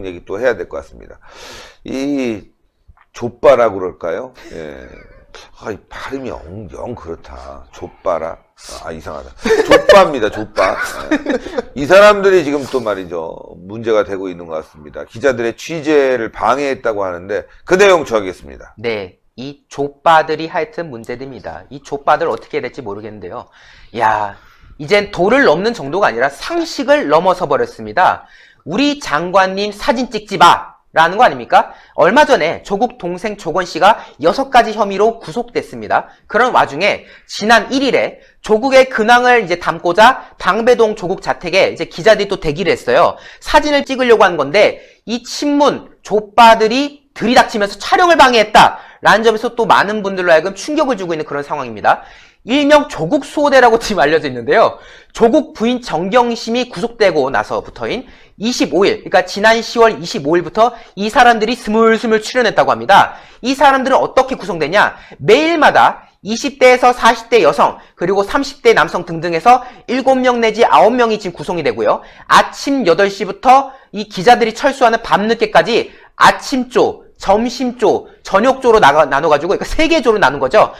얘기 또 해야 될 것 같습니다. 이 좆바라고 그럴까요? 예. 이 발음이 영 그렇다. 좆바라. 이상하다. 좆바입니다, 좆바. 예. 이 사람들이 지금 또 말이죠. 문제가 되고 있는 것 같습니다. 기자들의 취재를 방해했다고 하는데 그 내용 처하겠습니다. 네. 이 족바들이 하여튼 문제됩니다. 이 족바들 어떻게 해야 될지 모르겠는데요. 야, 이젠 도를 넘는 정도가 아니라 상식을 넘어서 버렸습니다. 우리 장관님 사진 찍지 마! 라는 거 아닙니까? 얼마 전에 조국 동생 조건 씨가 6가지 혐의로 구속됐습니다. 그런 와중에 지난 1일에 조국의 근황을 이제 담고자 방배동 조국 자택에 이제 기자들이 또 대기를 했어요. 사진을 찍으려고 한 건데 이 친문 족바들이 들이닥치면서 촬영을 방해했다. 라는 점에서 또 많은 분들로 하여금 충격을 주고 있는 그런 상황입니다. 일명 조국 수호대라고 지금 알려져 있는데요. 조국 부인 정경심이 구속되고 나서부터인 25일, 그러니까 지난 10월 25일부터 이 사람들이 스물스물 출연했다고 합니다. 이 사람들은 어떻게 구성되냐? 매일마다 20대에서 40대 여성, 그리고 30대 남성 등등해서 7명 내지 9명이 지금 구성이 되고요. 아침 8시부터 이 기자들이 철수하는 밤늦게까지 아침조, 점심조, 저녁조로 나눠가지고, 그러니까 3개 조로 나눈 거죠.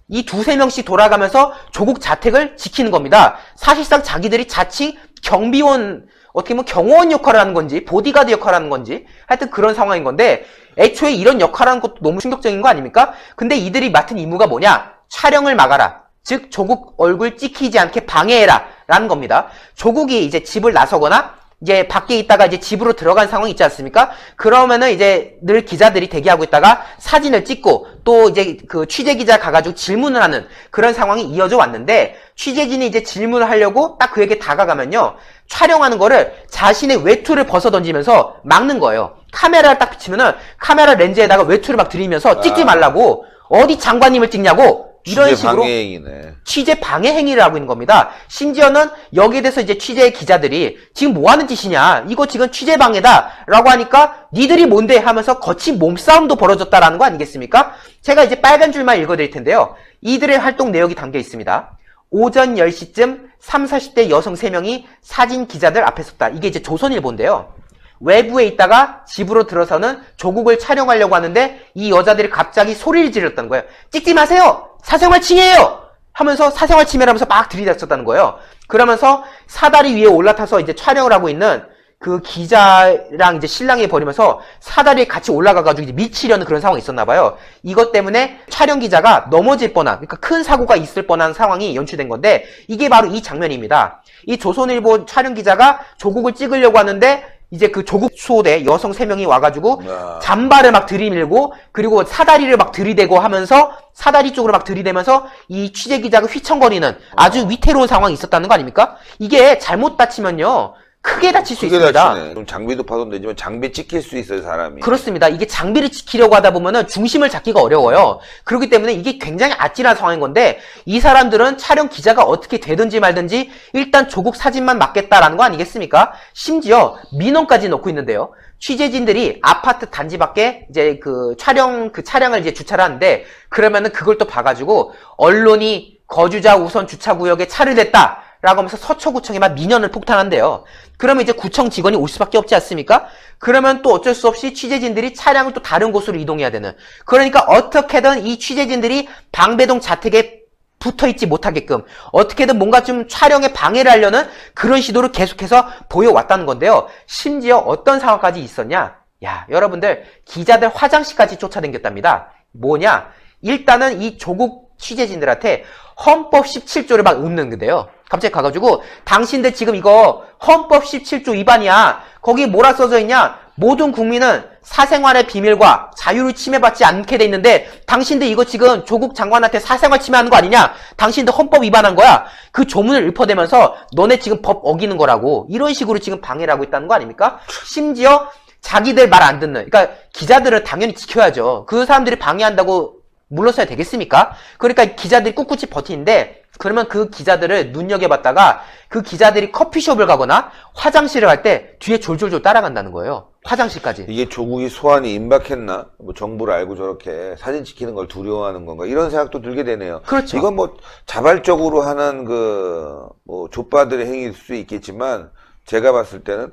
이 2~3명씩 돌아가면서 조국 자택을 지키는 겁니다. 사실상 자기들이 자칭 경비원, 어떻게 보면 경호원 역할을 하는 건지, 보디가드 역할을 하는 건지, 하여튼 그런 상황인 건데, 애초에 이런 역할을 하는 것도 너무 충격적인 거 아닙니까? 근데 이들이 맡은 임무가 뭐냐? 촬영을 막아라. 즉, 조국 얼굴 찍히지 않게 방해해라. 라는 겁니다. 조국이 이제 집을 나서거나, 이제 밖에 있다가 이제 집으로 들어간 상황이 있지 않습니까? 그러면은 이제 늘 기자들이 대기하고 있다가 사진을 찍고 또 이제 그 취재기자 가가지고 질문을 하는 그런 상황이 이어져 왔는데 취재진이 이제 질문을 하려고 딱 그에게 다가가면요. 촬영하는 거를 자신의 외투를 벗어 던지면서 막는 거예요. 카메라를 딱 비치면은 카메라 렌즈에다가 외투를 막 들이면서 찍지 말라고 어디 장관님을 찍냐고 이런 식으로 방해행위네. 취재 방해 행위를 하고 있는 겁니다. 심지어는 여기에 대해서 이제 취재 기자들이 지금 뭐 하는 짓이냐? 이거 지금 취재 방해다라고 하니까 니들이 뭔데 하면서 거친 몸싸움도 벌어졌다라는 거 아니겠습니까? 제가 이제 빨간 줄만 읽어드릴 텐데요. 이들의 활동 내역이 담겨 있습니다. 오전 10시쯤 30~40대 여성 3명이 사진 기자들 앞에 섰다. 이게 이제 조선일보인데요. 외부에 있다가 집으로 들어서는 조국을 촬영하려고 하는데 이 여자들이 갑자기 소리를 지르었다는 거예요. 찍지 마세요! 사생활 침해예요! 하면서 사생활 침해라면서 막 들이닥쳤다는 거예요. 그러면서 사다리 위에 올라타서 이제 촬영을 하고 있는 그 기자랑 이제 신랑이 벌이면서 사다리에 같이 올라가가지고 이제 미치려는 그런 상황이 있었나 봐요. 이것 때문에 촬영 기자가 넘어질 뻔한, 그러니까 큰 사고가 있을 뻔한 상황이 연출된 건데 이게 바로 이 장면입니다. 이 조선일보 촬영 기자가 조국을 찍으려고 하는데 이제 그 조국 수호대 여성 3명이 와가지고 잠바를 막 들이밀고 그리고 사다리를 막 들이대고 하면서 사다리 쪽으로 막 들이대면서 이 취재기자가 휘청거리는 아주 위태로운 상황이 있었다는 거 아닙니까? 이게 잘못 다치면요. 크게 다칠 수 있습니다. 다치네. 좀 장비도 파손되지만 장비 찍힐 수 있어요, 사람이. 그렇습니다. 이게 장비를 지키려고 하다 보면은 중심을 잡기가 어려워요. 그렇기 때문에 이게 굉장히 아찔한 상황인 건데 이 사람들은 촬영 기자가 어떻게 되든지 말든지 일단 조국 사진만 막겠다라는 거 아니겠습니까? 심지어 민원까지 넣고 있는데요. 취재진들이 아파트 단지 밖에 이제 그 차량을 이제 주차를 하는데 그러면은 그걸 또 봐가지고 언론이 거주자 우선 주차구역에 차를 댔다. 라고 하면서 서초구청에 막 민원을 폭탄한대요. 그러면 이제 구청 직원이 올 수밖에 없지 않습니까? 그러면 또 어쩔 수 없이 취재진들이 차량을 또 다른 곳으로 이동해야 되는. 그러니까 어떻게든 이 취재진들이 방배동 자택에 붙어있지 못하게끔 어떻게든 뭔가 좀 촬영에 방해를 하려는 그런 시도를 계속해서 보여왔다는 건데요. 심지어 어떤 상황까지 있었냐? 야, 여러분들 기자들 화장실까지 쫓아다녔답니다. 뭐냐? 일단은 이 조국 취재진들한테 헌법 17조를 막 읊는 건데요. 갑자기 가가지고 당신들 지금 이거 헌법 17조 위반이야. 거기 뭐라 써져 있냐? 모든 국민은 사생활의 비밀과 자유를 침해받지 않게 돼 있는데 당신들 이거 지금 조국 장관한테 사생활 침해하는 거 아니냐? 당신들 헌법 위반한 거야. 그 조문을 읊어대면서 너네 지금 법 어기는 거라고 이런 식으로 지금 방해를 하고 있다는 거 아닙니까? 심지어 자기들 말 안 듣는, 그러니까 기자들은 당연히 지켜야죠. 그 사람들이 방해한다고 물러서야 되겠습니까? 그러니까 기자들이 꿋꿋이 버티는데 그러면 그 기자들을 눈여겨봤다가 그 기자들이 커피숍을 가거나 화장실을 갈 때 뒤에 졸졸졸 따라간다는 거예요. 화장실까지. 이게 조국이 소환이 임박했나? 뭐 정보를 알고 저렇게 사진 찍히는 걸 두려워하는 건가? 이런 생각도 들게 되네요. 그렇죠. 이건 뭐 자발적으로 하는 그 뭐 족바들의 행위일 수 있겠지만 제가 봤을 때는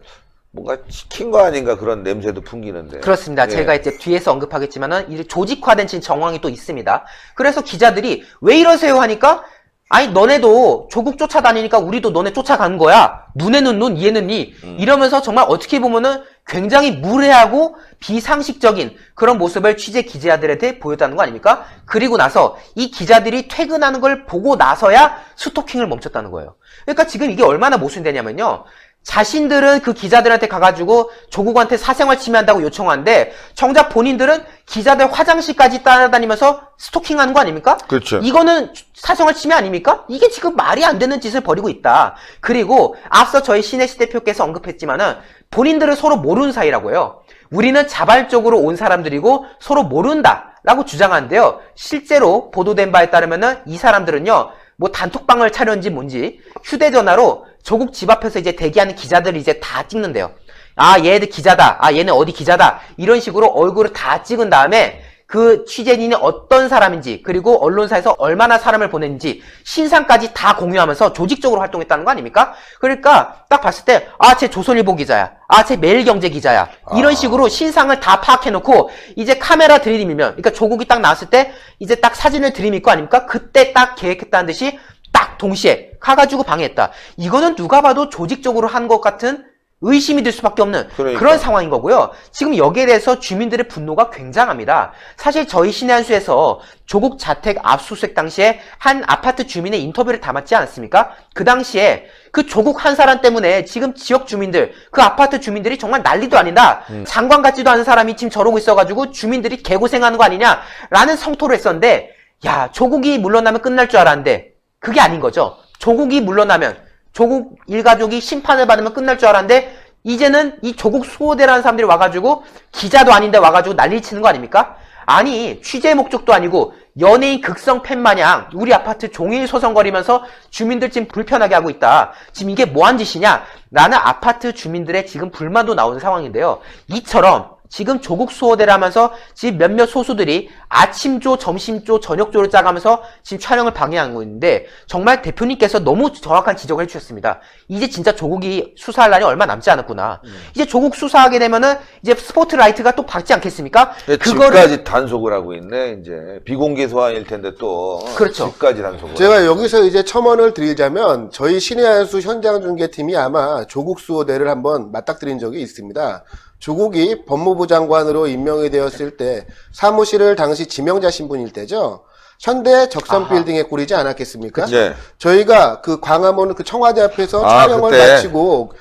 뭔가 시킨 거 아닌가 그런 냄새도 풍기는데. 그렇습니다. 예. 제가 이제 뒤에서 언급하겠지만은 이 조직화된 지금 정황이 또 있습니다. 그래서 기자들이 왜 이러세요 하니까 아니 너네도 조국 쫓아다니니까 우리도 너네 쫓아간 거야. 눈에는 눈, 이에는 이. 이러면서 정말 어떻게 보면은 굉장히 무례하고 비상식적인 그런 모습을 취재 기자들한테 보였다는 거 아닙니까? 그리고 나서 이 기자들이 퇴근하는 걸 보고 나서야 스토킹을 멈췄다는 거예요. 그러니까 지금 이게 얼마나 모순되냐면요. 자신들은 그 기자들한테 가가지고 조국한테 사생활 침해한다고 요청하는데 정작 본인들은 기자들 화장실까지 따라다니면서 스토킹하는 거 아닙니까? 그렇죠. 이거는 사생활 침해 아닙니까? 이게 지금 말이 안 되는 짓을 벌이고 있다. 그리고 앞서 저희 신혜시 대표께서 언급했지만은 본인들은 서로 모르는 사이라고요. 우리는 자발적으로 온 사람들이고 서로 모른다라고 주장하는데요. 실제로 보도된 바에 따르면은 이 사람들은요. 뭐 단톡방을 차렸는지 뭔지 휴대전화로 조국 집 앞에서 이제 대기하는 기자들을 이제 다 찍는데요. 아, 얘들 기자다. 아, 얘는 어디 기자다. 이런 식으로 얼굴을 다 찍은 다음에 그 취재진이 어떤 사람인지 그리고 언론사에서 얼마나 사람을 보냈는지 신상까지 다 공유하면서 조직적으로 활동했다는 거 아닙니까? 그러니까 딱 봤을 때 아, 쟤 조선일보 기자야. 아, 쟤 매일경제 기자야. 이런 식으로 신상을 다 파악해놓고 이제 카메라 들이밀면 그러니까 조국이 딱 나왔을 때 이제 딱 사진을 들이밀 거 아닙니까? 그때 딱 계획했다는 듯이 딱 동시에 가가지고 방해했다. 이거는 누가 봐도 조직적으로 한 것 같은 의심이 들 수밖에 없는 그러니까. 그런 상황인 거고요. 지금 여기에 대해서 주민들의 분노가 굉장합니다. 사실 저희 신해안수에서 조국 자택 압수수색 당시에 한 아파트 주민의 인터뷰를 담았지 않았습니까? 그 당시에 그 조국 한 사람 때문에 지금 지역 주민들, 그 아파트 주민들이 정말 난리도 아니다. 장관 같지도 않은 사람이 지금 저러고 있어가지고 주민들이 개고생하는 거 아니냐라는 성토를 했었는데 야, 조국이 물러나면 끝날 줄 알았는데 그게 아닌 거죠. 조국이 물러나면 조국 일가족이 심판을 받으면 끝날 줄 알았는데 이제는 이 조국 수호대라는 사람들이 와가지고 기자도 아닌데 와가지고 난리 치는 거 아닙니까? 아니 취재 목적도 아니고 연예인 극성 팬 마냥 우리 아파트 종일 소송거리면서 주민들 지금 불편하게 하고 있다. 지금 이게 뭐한 짓이냐? 라는 아파트 주민들의 지금 불만도 나오는 상황인데요. 이처럼 지금 조국 수호대를 하면서 지금 몇몇 소수들이 아침조, 점심조, 저녁조를 짜가면서 지금 촬영을 방해하고 있는데 정말 대표님께서 너무 정확한 지적을 해주셨습니다. 이제 진짜 조국이 수사할 날이 얼마 남지 않았구나. 이제 조국 수사하게 되면은 이제 스포트라이트가 또 받지 않겠습니까? 집까지 단속을 하고 있네. 이제 비공개 소환일 텐데 또 그렇죠. 집까지 단속을. 제가 여기서 이제 첨언을 드리자면 저희 신해안수 현장중계팀이 아마 조국 수호대를 한번 맞닥뜨린 적이 있습니다. 조국이 법무부 장관으로 임명이 되었을 때 사무실을 당시 지명자 신분일 때죠. 현대 적선 빌딩에 꾸리지 않았겠습니까? 네. 저희가 그 광화문 그 청와대 앞에서 아, 촬영을 그때. 마치고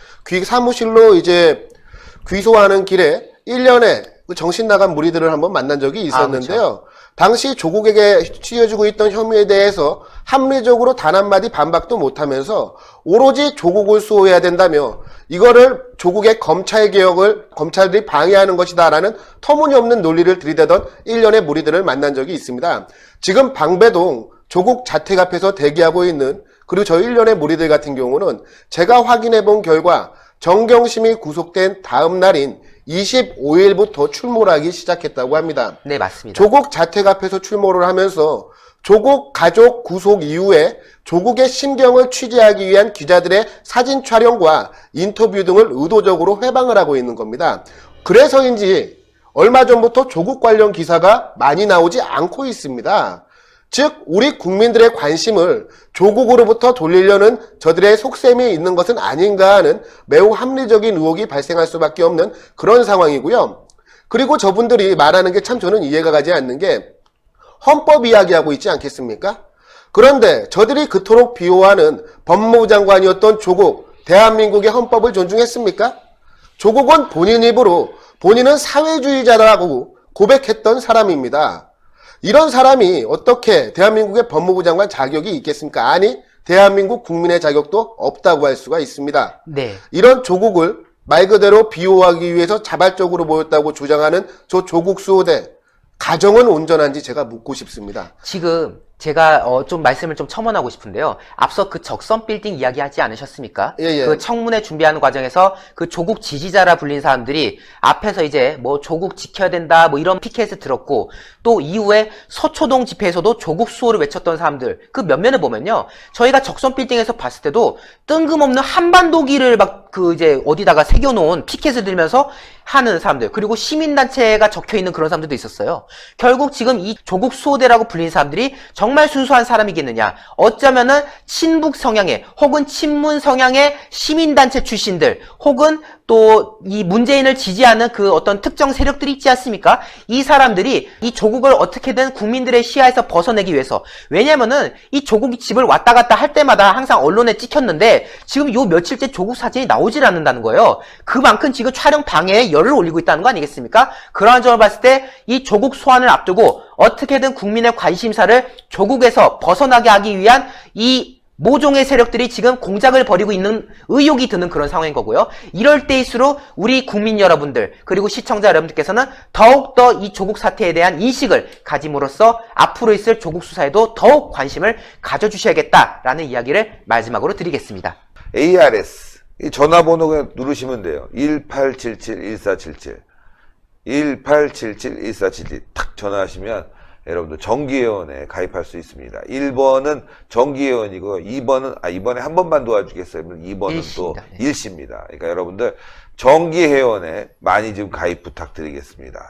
사무실로 이제 귀소하는 길에 1년에 그 정신 나간 무리들을 한번 만난 적이 있었는데요. 그렇죠. 당시 조국에게 취해지고 있던 혐의에 대해서 합리적으로 단 한마디 반박도 못하면서 오로지 조국을 수호해야 된다며 이거를 조국의 검찰 개혁을 검찰들이 방해하는 것이다라는 터무니없는 논리를 들이대던 일련의 무리들을 만난 적이 있습니다. 지금 방배동 조국 자택 앞에서 대기하고 있는 그리고 저 일련의 무리들 같은 경우는 제가 확인해 본 결과 정경심이 구속된 다음 날인 25일부터 출몰을 하기 시작했다고 합니다. 네, 맞습니다. 조국 자택 앞에서 출몰을 하면서 조국 가족 구속 이후에 조국의 심경을 취재하기 위한 기자들의 사진 촬영과 인터뷰 등을 의도적으로 회방을 하고 있는 겁니다. 그래서인지 얼마 전부터 조국 관련 기사가 많이 나오지 않고 있습니다. 즉 우리 국민들의 관심을 조국으로부터 돌리려는 저들의 속셈이 있는 것은 아닌가 하는 매우 합리적인 의혹이 발생할 수밖에 없는 그런 상황이고요. 그리고 저분들이 말하는 게 참 저는 이해가 가지 않는 게 헌법 이야기하고 있지 않겠습니까? 그런데 저들이 그토록 비호하는 법무부 장관이었던 조국, 대한민국의 헌법을 존중했습니까? 조국은 본인 입으로 본인은 사회주의자라고 고백했던 사람입니다. 이런 사람이 어떻게 대한민국의 법무부 장관 자격이 있겠습니까? 아니, 대한민국 국민의 자격도 없다고 할 수가 있습니다. 네. 이런 조국을 말 그대로 비호하기 위해서 자발적으로 모였다고 주장하는 저 조국 수호대, 가정은 온전한지 제가 묻고 싶습니다. 지금 제가 좀 말씀을 좀 첨언하고 싶은데요. 앞서 그 적선 빌딩 이야기하지 않으셨습니까? 예. 그 청문회 준비하는 과정에서 그 조국 지지자라 불린 사람들이 앞에서 이제 뭐 조국 지켜야 된다 뭐 이런 피켓을 들었고 또 이후에 서초동 집회에서도 조국 수호를 외쳤던 사람들 그 면면을 보면요. 저희가 적선 빌딩에서 봤을 때도 뜬금없는 한반도기를 막 그 이제 어디다가 새겨놓은 피켓을 들면서 하는 사람들 그리고 시민단체가 적혀있는 그런 사람들도 있었어요. 결국 지금 이 조국 수호대라고 불린 사람들이 정말 순수한 사람이겠느냐. 어쩌면은 친북 성향의 혹은 친문 성향의 시민단체 출신들 혹은 또 이 문재인을 지지하는 그 어떤 특정 세력들이 있지 않습니까? 이 사람들이 이 조국을 어떻게든 국민들의 시야에서 벗어내기 위해서 왜냐면은 이 조국이 집을 왔다 갔다 할 때마다 항상 언론에 찍혔는데 지금 요 며칠째 조국 사진이 나오질 않는다는 거예요. 그만큼 지금 촬영 방해에 열을 올리고 있다는 거 아니겠습니까? 그러한 점을 봤을 때 이 조국 소환을 앞두고 어떻게든 국민의 관심사를 조국에서 벗어나게 하기 위한 이 모종의 세력들이 지금 공작을 벌이고 있는 의혹이 드는 그런 상황인 거고요. 이럴 때일수록 우리 국민 여러분들 그리고 시청자 여러분들께서는 더욱더 이 조국 사태에 대한 인식을 가짐으로써 앞으로 있을 조국 수사에도 더욱 관심을 가져주셔야겠다라는 이야기를 마지막으로 드리겠습니다. ARS 이 전화번호 그냥 누르시면 돼요. 1877-1477 1877-1477 탁 전화하시면 여러분들 정기회원에 가입할 수 있습니다. 1번은 정기회원이고 2번은 이번에 한 번만 도와주겠어요. 2번은 또 일시입니다. 네. 일시입니다. 그러니까 여러분들 정기회원에 많이 좀 가입 부탁드리겠습니다.